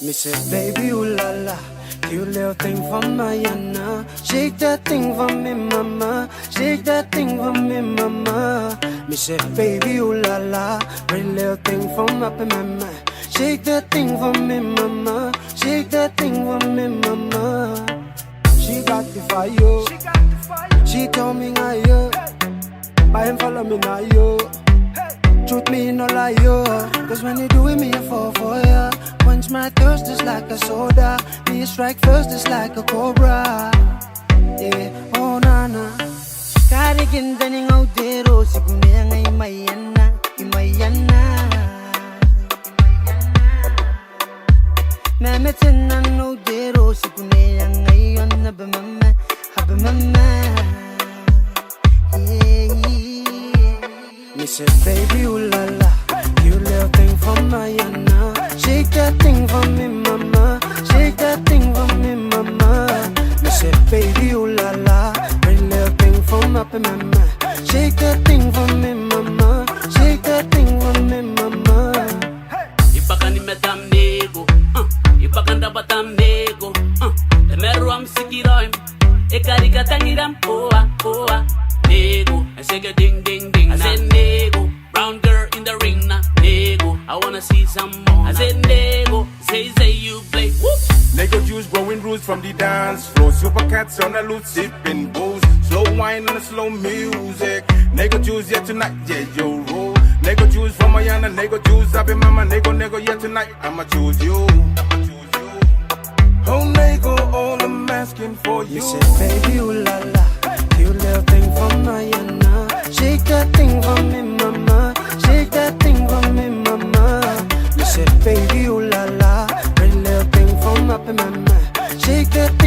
Me say, baby, ooh la la, cute little thing from Mayana. Shake that thing for me, mama. Shake that thing for me, mama. Me say, baby, ooh la la, pretty little thing from up in my mind. Shake that thing for me, mama. Shake that thing for me, mama. She got the fire. She told me I yo. Buy and follow me now yo. Truth me no lie yo. Cause when you do it me I fall for ya. Quench my thirst just like a soda. Me a strike first just like a cobra. Yeah, oh nana. Karigin daning out there. Sigune nga imayana. Imayana. Memetin na no there. Sigune nga iyon na bamama. Habamama. Me say, baby, ooh la la, cute little thing from Mayana. Shake that thing for me, mama. Shake that thing for me, mama. Me say, baby, ooh la la, pretty little thing from up in my mind. Shake that thing for me, mama. Shake that thing for me, mama. Ipakani metam nego, ipakanda batam nego. Temeru am sikiroim, ekarika tangiram oa oa. Nego, I say ding ding ding. I said nego, brown girl in the ring now. Nego, I wanna see some more. I said nego, say you play. Whoop. Nego juice growing roots from the dance floor. Super cats on the loot sipping booze. Slow wine and slow music. Nego juice yeah tonight, yeah yo roll. Nego juice from Mayana, nego juice up in mama. Nego yeah tonight, I'ma choose you. Oh nego, all I'm asking for you. Me say, baby, ooh la la, cute little thing from Mayana. Shake that thing for me, mama. Shake that thing for me, mama. Me say, baby, ooh la la, pretty little thing from up in my mind. Shake that thing.